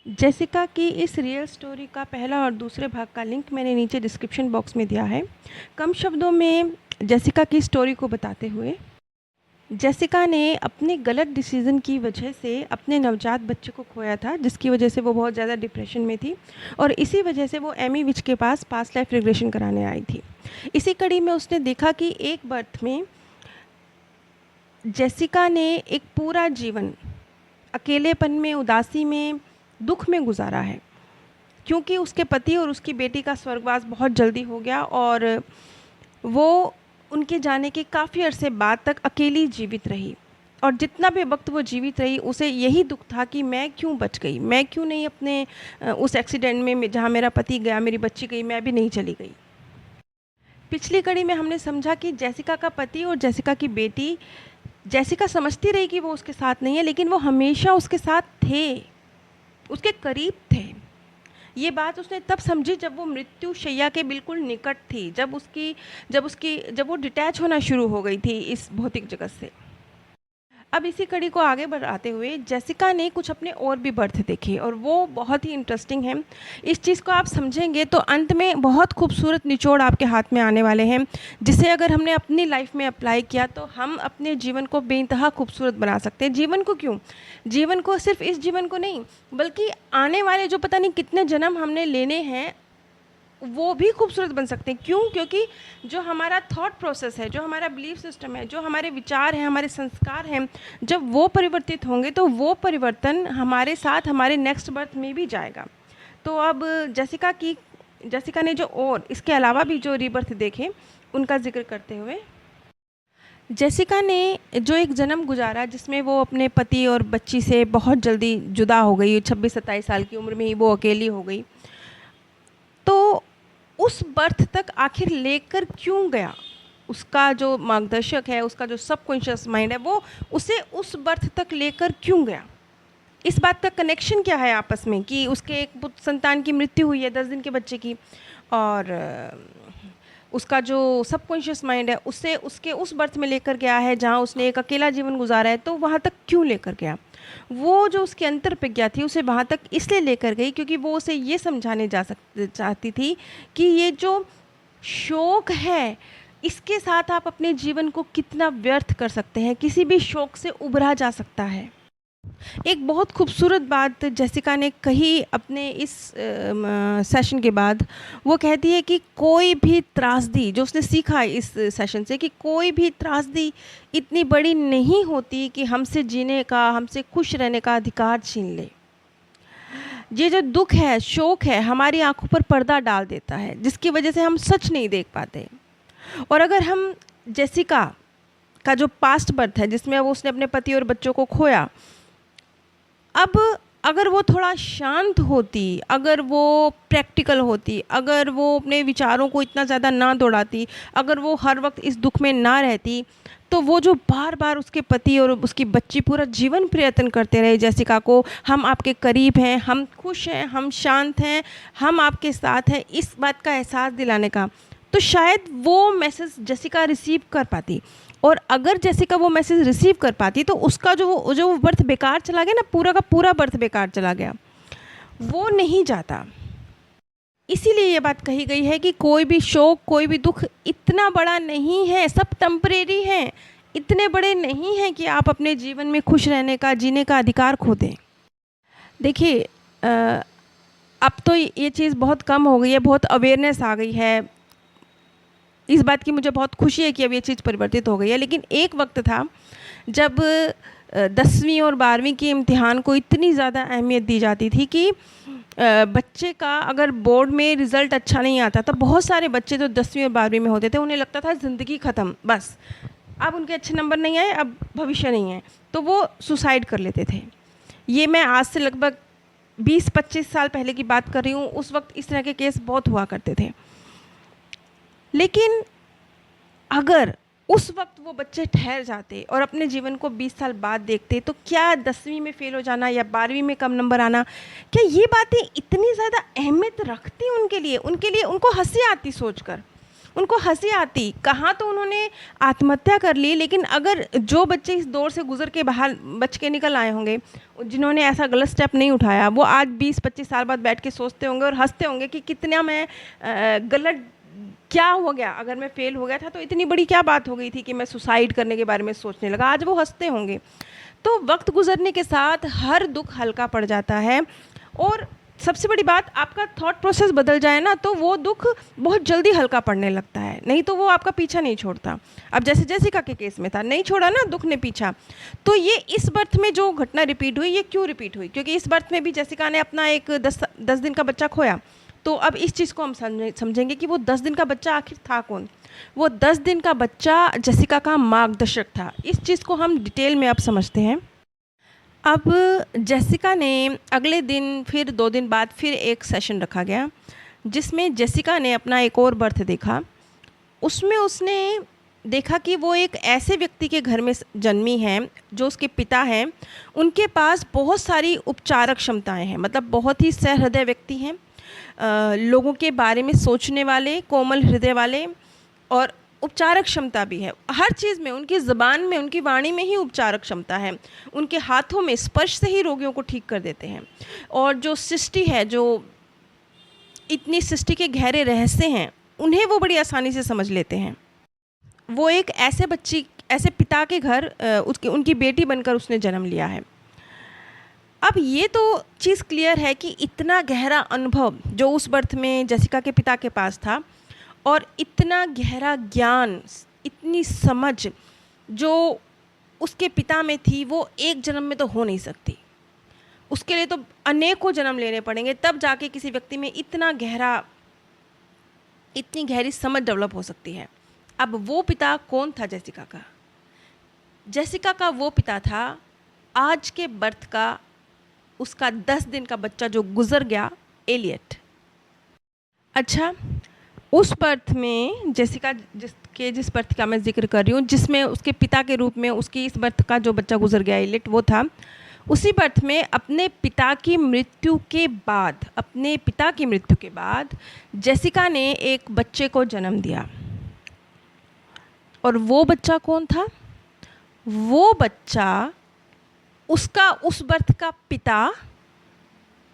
Jessica की इस real story का पहला और दूसरे भाग का लिंक मैंने नीचे डिस्क्रिप्शन बॉक्स में दिया है। कम शब्दों में जेसिका की स्टोरी को बताते हुए, जेसिका ने अपने गलत डिसीज़न की वजह से अपने नवजात बच्चे को खोया था, जिसकी वजह से वो बहुत ज़्यादा डिप्रेशन में थी और इसी वजह से वो एमी विच के पास पास्ट लाइफ रिग्रेशन कराने आई थी। इसी कड़ी में उसने देखा कि एक बर्थ में जेसिका ने एक पूरा जीवन अकेलेपन में, उदासी में, दुख में गुजारा है, क्योंकि उसके पति और उसकी बेटी का स्वर्गवास बहुत जल्दी हो गया और वो उनके जाने के काफ़ी अरसे बाद तक अकेली जीवित रही। और जितना भी वक्त वो जीवित रही, उसे यही दुख था कि मैं क्यों बच गई, मैं क्यों नहीं अपने उस एक्सीडेंट में जहाँ मेरा पति गया, मेरी बच्ची गई, मैं भी नहीं चली गई। पिछली कड़ी में हमने समझा कि जेसिका का पति और जेसिका की बेटी, जेसिका समझती रही कि वो उसके साथ नहीं है, लेकिन वो हमेशा उसके साथ थे, उसके करीब थे। ये बात उसने तब समझी जब वो मृत्यु शैया के बिल्कुल निकट थी, जब वो डिटैच होना शुरू हो गई थी इस भौतिक जगत से। अब इसी कड़ी को आगे बढ़ाते हुए जेसिका ने कुछ अपने और भी बर्थ देखे और वो बहुत ही इंटरेस्टिंग है। इस चीज़ को आप समझेंगे तो अंत में बहुत खूबसूरत निचोड़ आपके हाथ में आने वाले हैं, जिसे अगर हमने अपनी लाइफ में अप्लाई किया तो हम अपने जीवन को बेइंतहा खूबसूरत बना सकते हैं। जीवन को क्यों, जीवन को सिर्फ इस जीवन को नहीं, बल्कि आने वाले जो पता नहीं कितने जन्म हमने लेने हैं, वो भी खूबसूरत बन सकते हैं। क्यों? क्योंकि जो हमारा थॉट प्रोसेस है, जो हमारा बिलीफ सिस्टम है, जो हमारे विचार हैं, हमारे संस्कार हैं, जब वो परिवर्तित होंगे तो वो परिवर्तन हमारे साथ हमारे नेक्स्ट बर्थ में भी जाएगा। तो अब जेसिका ने जो और इसके अलावा भी जो रीबर्थ देखे, उनका जिक्र करते हुए, जेसिका ने जो एक जन्म गुजारा जिसमें वो अपने पति और बच्ची से बहुत जल्दी जुदा हो गई, 26-27 साल की उम्र में ही वो अकेली हो गई, तो उस बर्थ तक आखिर लेकर क्यों गया? उसका जो मार्गदर्शक है, उसका जो सबकॉन्शियस माइंड है, वो उसे उस बर्थ तक लेकर क्यों गया? इस बात का कनेक्शन क्या है आपस में कि उसके एक पुत्र संतान की मृत्यु हुई है 10 दिन के बच्चे की, और उसका जो सबकॉन्शियस माइंड है उसे उसके उस बर्थ में लेकर गया है जहाँ उसने एक अकेला जीवन गुजारा है, तो वहाँ तक क्यों लेकर गया? वो जो उसके अंतर प्रज्ञा थी उसे वहाँ तक इसलिए लेकर गई क्योंकि वो उसे ये समझाने चाहती थी कि ये जो शौक है, इसके साथ आप अपने जीवन को कितना व्यर्थ कर सकते हैं, किसी भी शौक से उभरा जा सकता है। एक बहुत खूबसूरत बात जेसिका ने कही अपने इस सेशन के बाद। वो कहती है कि कोई भी त्रासदी, जो उसने सीखा इस सेशन से, कि कोई भी त्रासदी इतनी बड़ी नहीं होती कि हमसे जीने का, हमसे खुश रहने का अधिकार छीन ले। ये जो दुख है, शोक है, हमारी आंखों पर पर्दा डाल देता है, जिसकी वजह से हम सच नहीं देख पाते। और अगर हम जेसिका का जो पास्ट बर्थ है जिसमें वो उसने अपने पति और बच्चों को खोया, अब अगर वो थोड़ा शांत होती, अगर वो प्रैक्टिकल होती, अगर वो अपने विचारों को इतना ज़्यादा ना दौड़ाती, अगर वो हर वक्त इस दुख में ना रहती, तो वो जो बार बार उसके पति और उसकी बच्ची पूरा जीवन प्रयत्न करते रहे जेसिका को, हम आपके करीब हैं, हम खुश हैं, हम शांत हैं, हम आपके साथ हैं, इस बात का एहसास दिलाने का, तो शायद वो मैसेज जेसिका रिसीव कर पाती। और अगर जेसिका वो मैसेज रिसीव कर पाती तो उसका जो बर्थ बेकार चला गया ना, पूरा का पूरा बर्थ बेकार चला गया, वो नहीं जाता। इसीलिए ये बात कही गई है कि कोई भी शोक, कोई भी दुख इतना बड़ा नहीं है, सब टेम्परेरी हैं, इतने बड़े नहीं हैं कि आप अपने जीवन में खुश रहने का, जीने का अधिकार खो दें। देखिए, अब तो ये चीज़ बहुत कम हो गई है, बहुत अवेयरनेस आ गई है, इस बात की मुझे बहुत खुशी है कि अब ये चीज़ परिवर्तित हो गई है। लेकिन एक वक्त था जब 10वीं और 12वीं के इम्तिहान को इतनी ज़्यादा अहमियत दी जाती थी कि बच्चे का अगर बोर्ड में रिज़ल्ट अच्छा नहीं आता, तो बहुत सारे बच्चे जो 10वीं और 12वीं में होते थे, उन्हें लगता था ज़िंदगी ख़त्म, बस अब उनके अच्छे नंबर नहीं आए, अब भविष्य नहीं है, तो वो सुसाइड कर लेते थे। ये मैं आज से लगभग 20-25 साल पहले की बात कर रही हूँ। उस वक्त इस तरह के केस बहुत हुआ करते थे। लेकिन अगर उस वक्त वो बच्चे ठहर जाते और अपने जीवन को 20 साल बाद देखते, तो क्या 10वीं में फ़ेल हो जाना या 12वीं में कम नंबर आना, क्या ये बातें इतनी ज़्यादा अहमियत रखती उनके लिए उनको हंसी आती सोचकर। उनको हंसी आती, कहाँ तो उन्होंने आत्महत्या कर ली, लेकिन अगर जो बच्चे इस दौर से गुजर के बाहर बच के निकल आए होंगे, जिन्होंने ऐसा गलत स्टेप नहीं उठाया, वो आज 20-25 साल बाद बैठ के सोचते होंगे और हंसते होंगे कि कितना मैं गलत, क्या हो गया, अगर मैं फेल हो गया था तो इतनी बड़ी क्या बात हो गई थी कि मैं सुसाइड करने के बारे में सोचने लगा। आज वो हंसते होंगे। तो वक्त गुजरने के साथ हर दुख हल्का पड़ जाता है, और सबसे बड़ी बात, आपका थॉट प्रोसेस बदल जाए ना तो वो दुख बहुत जल्दी हल्का पड़ने लगता है, नहीं तो वो आपका पीछा नहीं छोड़ता। अब जैसे जेसिका के केस में था, नहीं छोड़ा ना दुख ने पीछा। तो ये इस बर्थ में जो घटना रिपीट हुई, ये क्यों रिपीट हुई? क्योंकि इस बर्थ में भी जेसिका ने अपना एक 10 दिन का बच्चा खोया। तो अब इस चीज़ को हम समझेंगे कि वो 10 दिन का बच्चा आखिर था कौन। वो 10 दिन का बच्चा जेसिका का मार्गदर्शक था। इस चीज़ को हम डिटेल में अब समझते हैं। अब जेसिका ने अगले दिन, फिर 2 दिन बाद फिर एक सेशन रखा गया, जिसमें जेसिका ने अपना एक और बर्थ देखा। उसमें उसने देखा कि वो एक ऐसे व्यक्ति के घर में जन्मी है जो उसके पिता हैं। उनके पास बहुत सारी उपचारक क्षमताएं हैं, मतलब बहुत ही सहृदय व्यक्ति हैं, लोगों के बारे में सोचने वाले, कोमल हृदय वाले, और उपचारक क्षमता भी है हर चीज़ में। उनकी ज़बान में, उनकी वाणी में ही उपचारक क्षमता है। उनके हाथों में स्पर्श से ही रोगियों को ठीक कर देते हैं। और जो सृष्टि है, जो इतनी सृष्टि के गहरे रहस्य हैं, उन्हें वो बड़ी आसानी से समझ लेते हैं। वो एक ऐसे पिता के घर उनकी बेटी बनकर उसने जन्म लिया है। अब ये तो चीज़ क्लियर है कि इतना गहरा अनुभव जो उस बर्थ में जेसिका के पिता के पास था, और इतना गहरा ज्ञान, इतनी समझ जो उसके पिता में थी, वो एक जन्म में तो हो नहीं सकती। उसके लिए तो अनेकों जन्म लेने पड़ेंगे, तब जाके किसी व्यक्ति में इतनी गहरी समझ डेवलप हो सकती है। अब वो पिता कौन था जेसिका का? जेसिका का वो पिता था आज के बर्थ का उसका 10 दिन का बच्चा जो गुजर गया, एलियट। अच्छा, उस बर्थ में जेसिका जिस बर्थ का मैं जिक्र कर रही हूँ, जिसमें उसके पिता के रूप में उसकी इस बर्थ का जो बच्चा गुजर गया, एलियट, वो था। उसी बर्थ में अपने पिता की मृत्यु के बाद जेसिका ने एक बच्चे को जन्म दिया। और वो बच्चा कौन था? वो बच्चा उसका उस बर्थ का पिता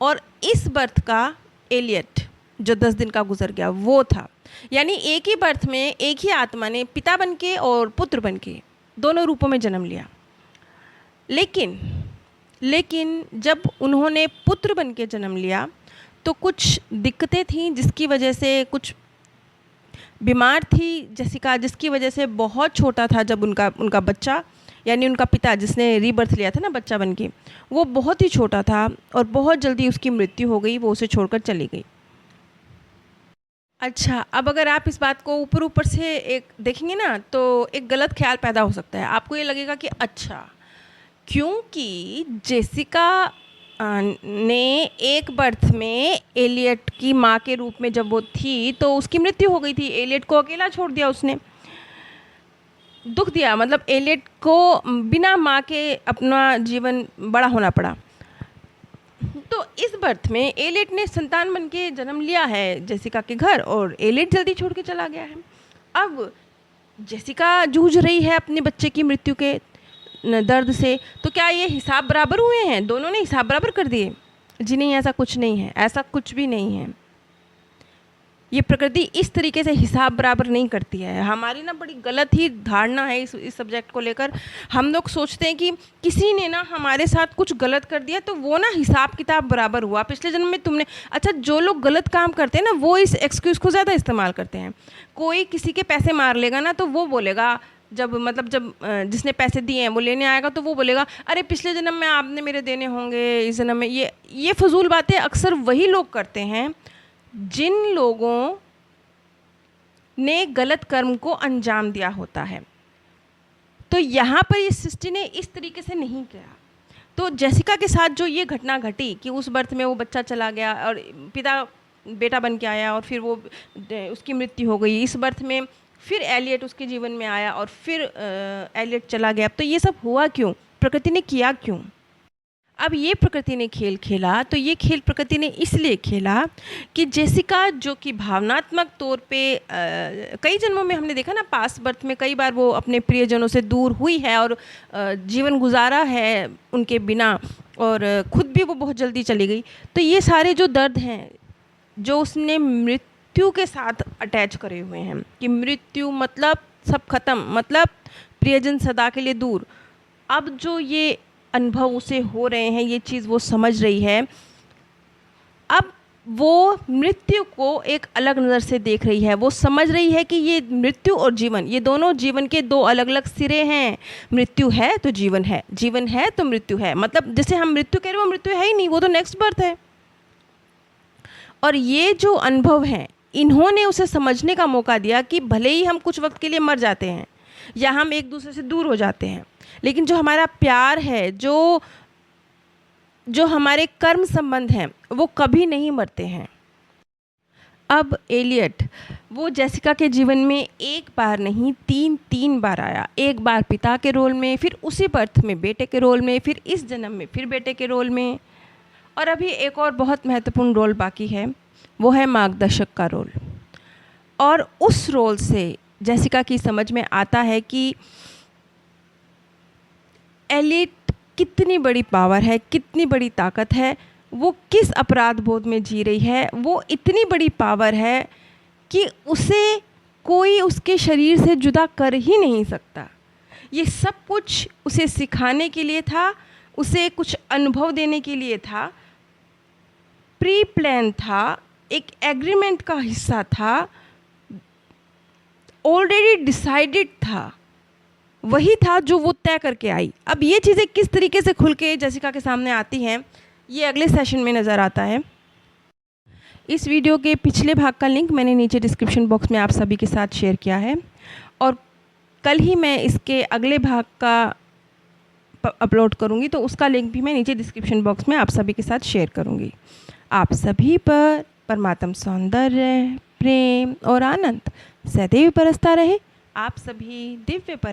और इस बर्थ का एलियट जो 10 दिन का गुजर गया, वो था। यानी एक ही बर्थ में एक ही आत्मा ने पिता बनके और पुत्र बनके दोनों रूपों में जन्म लिया। लेकिन जब उन्होंने पुत्र बनके जन्म लिया तो कुछ दिक्कतें थीं, जिसकी वजह से कुछ बीमार थी जेसिका, जिसकी वजह से बहुत छोटा था जब उनका बच्चा, यानी उनका पिता जिसने रीबर्थ लिया था ना बच्चा बनके, वो बहुत ही छोटा था और बहुत जल्दी उसकी मृत्यु हो गई, वो उसे छोड़कर चली गई। अच्छा, अब अगर आप इस बात को ऊपर से एक देखेंगे ना तो एक गलत ख्याल पैदा हो सकता है। आपको ये लगेगा कि अच्छा, क्योंकि जेसिका ने एक बर्थ में एलियट की माँ के रूप में जब वो थी तो उसकी मृत्यु हो गई थी, एलियट को अकेला छोड़ दिया, उसने दुख दिया, मतलब एलियट को बिना माँ के अपना जीवन बड़ा होना पड़ा। तो इस बर्थ में एलियट ने संतान बन के जन्म लिया है जेसिका के घर, और एलियट जल्दी छोड़ के चला गया है। अब जेसिका जूझ रही है अपने बच्चे की मृत्यु के दर्द से, तो क्या ये हिसाब बराबर हुए हैं? दोनों ने हिसाब बराबर कर दिए? जी नहीं, ऐसा कुछ नहीं है, ऐसा कुछ भी नहीं है। ये प्रकृति इस तरीके से हिसाब बराबर नहीं करती है। हमारी ना बड़ी गलत ही धारणा है इस सब्जेक्ट को लेकर। हम लोग सोचते हैं कि किसी ने ना हमारे साथ कुछ गलत कर दिया तो वो ना हिसाब किताब बराबर हुआ, पिछले जन्म में तुमने। अच्छा, जो लोग गलत काम करते हैं ना वो इस एक्सक्यूज़ को ज़्यादा इस्तेमाल करते हैं। कोई किसी के पैसे मार लेगा ना तो वो बोलेगा, जब जिसने पैसे दिए हैं वो लेने आएगा तो वो बोलेगा, अरे पिछले जन्म में आपने मेरे देने होंगे, इस जन्म में। ये फजूल बातें अक्सर वही लोग करते हैं जिन लोगों ने गलत कर्म को अंजाम दिया होता है। तो यहाँ पर इस सृष्टि ने इस तरीके से नहीं किया। तो जेसिका के साथ जो ये घटना घटी कि उस बर्थ में वो बच्चा चला गया और पिता बेटा बन के आया, और फिर वो उसकी मृत्यु हो गई। इस बर्थ में फिर एलियट उसके जीवन में आया और फिर एलियट चला गया। तो ये सब हुआ क्यों? प्रकृति ने किया क्यों? अब ये प्रकृति ने खेल खेला, तो ये खेल प्रकृति ने इसलिए खेला कि जेसिका, जो कि भावनात्मक तौर पे कई जन्मों में हमने देखा ना, पास्ट बर्थ में कई बार वो अपने प्रियजनों से दूर हुई है और जीवन गुजारा है उनके बिना, और खुद भी वो बहुत जल्दी चली गई। तो ये सारे जो दर्द हैं जो उसने मृत्यु के साथ अटैच करे हुए हैं कि मृत्यु मतलब सब खत्म, मतलब प्रियजन सदा के लिए दूर। अब जो ये अनुभव उसे हो रहे हैं, ये चीज़ वो समझ रही है। अब वो मृत्यु को एक अलग नज़र से देख रही है। वो समझ रही है कि ये मृत्यु और जीवन, ये दोनों जीवन के दो अलग अलग सिरे हैं। मृत्यु है तो जीवन है, जीवन है तो मृत्यु है। मतलब जैसे हम मृत्यु कह रहे हैं, वो मृत्यु है ही नहीं, वो तो नेक्स्ट बर्थ है। और ये जो अनुभव हैं, इन्होंने उसे समझने का मौका दिया कि भले ही हम कुछ वक्त के लिए मर जाते हैं या हम एक दूसरे से दूर हो जाते हैं, लेकिन जो हमारा प्यार है, जो हमारे कर्म संबंध हैं, वो कभी नहीं मरते हैं। अब एलियट वो जेसिका के जीवन में एक बार नहीं, तीन बार आया। एक बार पिता के रोल में, फिर उसी बर्थ में बेटे के रोल में, फिर इस जन्म में फिर बेटे के रोल में, और अभी एक और बहुत महत्वपूर्ण रोल बाकी है, वो है मार्गदर्शक का रोल। और उस रोल से जेसिका की समझ में आता है कि एलियट कितनी बड़ी पावर है, कितनी बड़ी ताकत है, वो किस अपराध बोध में जी रही है। वो इतनी बड़ी पावर है कि उसे कोई उसके शरीर से जुदा कर ही नहीं सकता। ये सब कुछ उसे सिखाने के लिए था, उसे कुछ अनुभव देने के लिए था, प्री प्लान था, एक एग्रीमेंट का हिस्सा था, ऑलरेडी डिसाइडेड था, वही था जो वो तय करके आई। अब ये चीज़ें किस तरीके से खुल के जेसिका के सामने आती हैं, ये अगले सेशन में नज़र आता है। इस वीडियो के पिछले भाग का लिंक मैंने नीचे डिस्क्रिप्शन बॉक्स में आप सभी के साथ शेयर किया है, और कल ही मैं इसके अगले भाग का अपलोड करूँगी, तो उसका लिंक भी मैं नीचे डिस्क्रिप्शन बॉक्स में आप सभी के साथ शेयर करूँगी। आप सभी पर परमात्म सौंदर्य, प्रेम और आनंद सदैव बरसता रहे। आप सभी दिव्य पर